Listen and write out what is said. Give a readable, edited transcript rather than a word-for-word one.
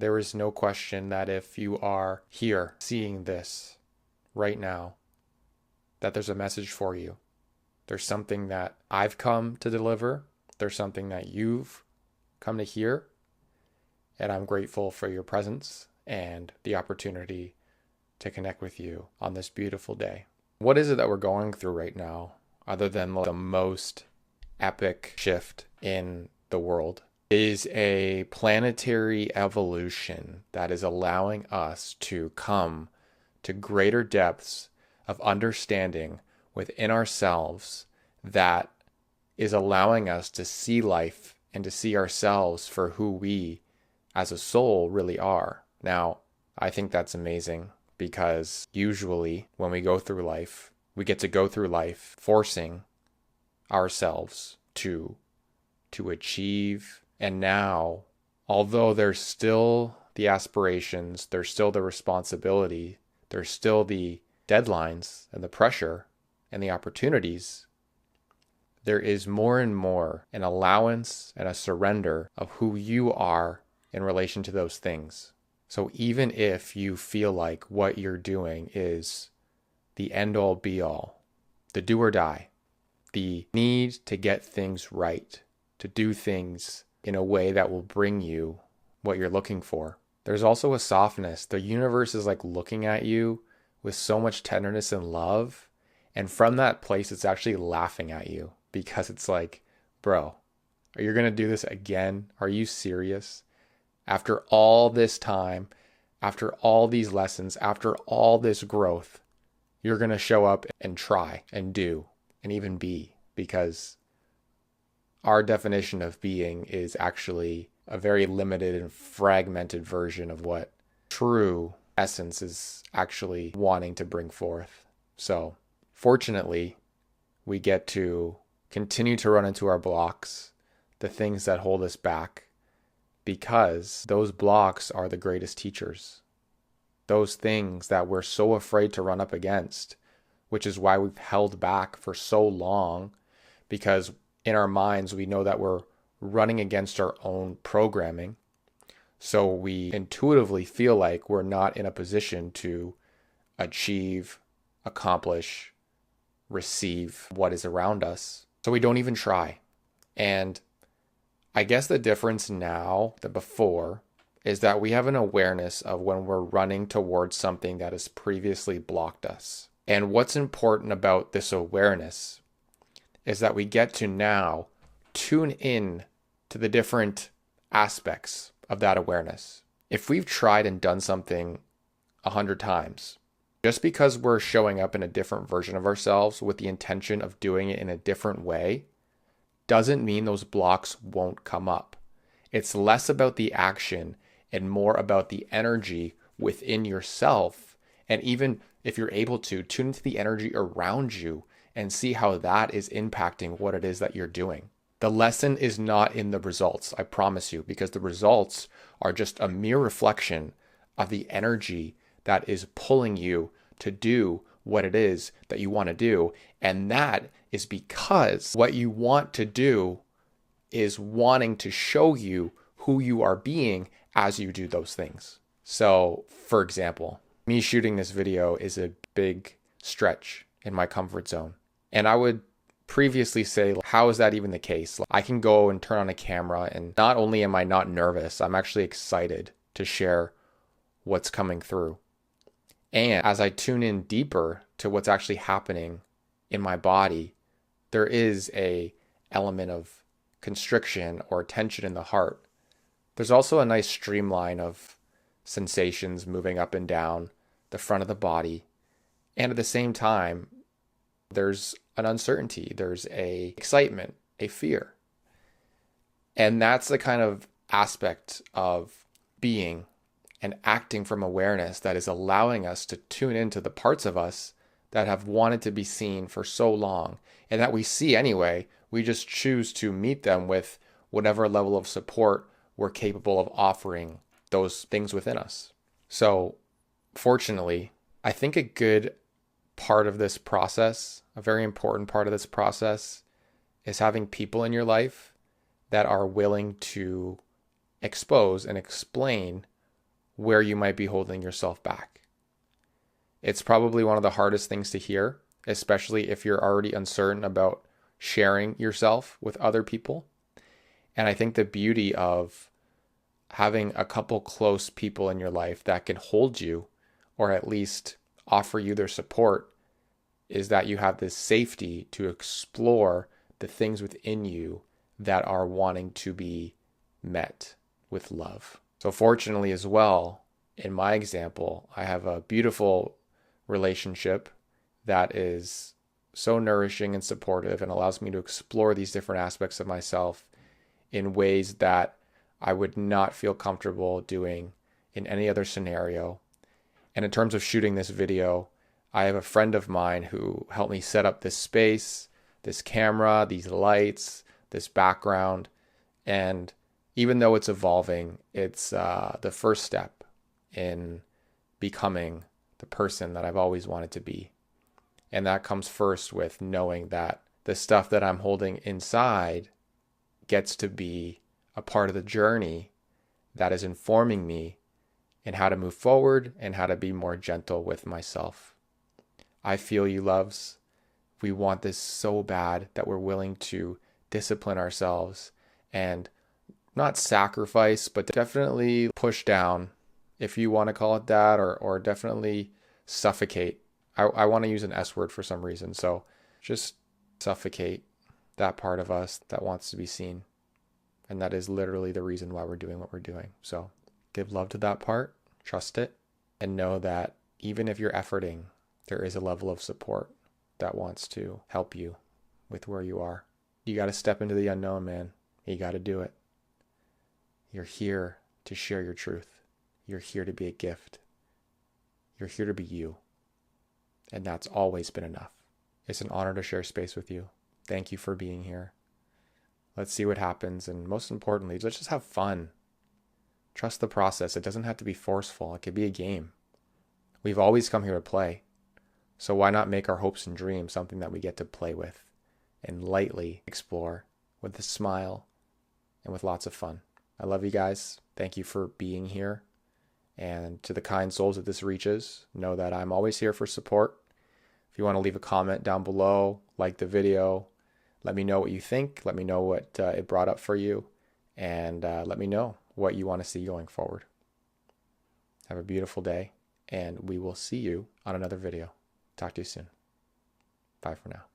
there is no question that if you are here seeing this right now, that there's a message for you. There's something that I've come to deliver. There's something that you've come to hear. And I'm grateful for your presence and the opportunity to connect with you on this beautiful day. What is it that we're going through right now, other than the most epic shift in the world? It is a planetary evolution that is allowing us to come to greater depths of understanding within ourselves that is allowing us to see life and to see ourselves for who we as a soul really are. Now, I think that's amazing because usually when we go through life, we get to go through life forcing ourselves to achieve. And now, although there's still the aspirations, there's still the responsibility, there's still the deadlines and the pressure and the opportunities, there is more and more an allowance and a surrender of who you are in relation to those things. So even if you feel like what you're doing is the end all be all, the do or die, the need to get things right, to do things in a way that will bring you what you're looking for, there's also a softness. The universe is like looking at you with so much tenderness and love. And from that place, it's actually laughing at you because it's like, bro, are you going to do this again? Are you serious? After all this time, after all these lessons, after all this growth, you're going to show up and try and do and even be, because our definition of being is actually a very limited and fragmented version of what true essence is actually wanting to bring forth. So fortunately, we get to continue to run into our blocks, the things that hold us back, because those blocks are the greatest teachers. Those things that we're so afraid to run up against, which is why we've held back for so long, because in our minds we know that we're running against our own programming. So we intuitively feel like we're not in a position to achieve, accomplish, receive what is around us. So we don't even try. And I guess the difference now than before is that we have an awareness of when we're running towards something that has previously blocked us. And what's important about this awareness is that we get to now tune in to the different aspects of that awareness. If we've tried and done something 100 times, just because we're showing up in a different version of ourselves with the intention of doing it in a different way, doesn't mean those blocks won't come up. It's less about the action and more about the energy within yourself. And even if you're able to, tune into the energy around you and see how that is impacting what it is that you're doing. The lesson is not in the results, I promise you, because the results are just a mere reflection of the energy that is pulling you to do what it is that you want to do. And that is because what you want to do is wanting to show you who you are being as you do those things. So, for example, me shooting this video is a big stretch in my comfort zone. And I would previously say, how is that even the case? I can go and turn on a camera, and not only am I not nervous, I'm actually excited to share what's coming through. And as I tune in deeper to what's actually happening in my body, there is a element of constriction or tension in the heart. There's also a nice streamline of sensations moving up and down the front of the body. And at the same time, there's an uncertainty, there's a excitement, a fear. And that's the kind of aspect of being and acting from awareness that is allowing us to tune into the parts of us that have wanted to be seen for so long, and that we see anyway. We just choose to meet them with whatever level of support we're capable of offering those things within us. So fortunately, I think a good part of this process, a very important part of this process, is having people in your life that are willing to expose and explain where you might be holding yourself back. It's probably one of the hardest things to hear, especially if you're already uncertain about sharing yourself with other people. And I think the beauty of having a couple close people in your life that can hold you, or at least offer you their support, is that you have this safety to explore the things within you that are wanting to be met with love. So fortunately as well, in my example, I have a beautiful relationship that is so nourishing and supportive and allows me to explore these different aspects of myself in ways that I would not feel comfortable doing in any other scenario. And in terms of shooting this video, I have a friend of mine who helped me set up this space, this camera, these lights, this background. And even though it's evolving, it's the first step in becoming the person that I've always wanted to be. And that comes first with knowing that the stuff that I'm holding inside gets to be a part of the journey that is informing me in how to move forward and how to be more gentle with myself. I feel you, loves. We want this so bad that we're willing to discipline ourselves and not sacrifice, but definitely push down, if you want to call it that, or definitely suffocate. I want to use an S word for some reason. So just suffocate that part of us that wants to be seen. And that is literally the reason why we're doing what we're doing. So give love to that part, trust it, and know that even if you're efforting, there is a level of support that wants to help you with where you are. You got to step into the unknown, man. You got to do it. You're here to share your truth. You're here to be a gift. You're here to be you. And that's always been enough. It's an honor to share space with you. Thank you for being here. Let's see what happens. And most importantly, let's just have fun. Trust the process. It doesn't have to be forceful. It could be a game. We've always come here to play. So why not make our hopes and dreams something that we get to play with and lightly explore with a smile and with lots of fun. I love you guys. Thank you for being here. And to the kind souls that this reaches, know that I'm always here for support. If you want to leave a comment down below, like the video, let me know what you think. Let me know what it brought up for you. And let me know what you want to see going forward. Have a beautiful day. And we will see you on another video. Talk to you soon. Bye for now.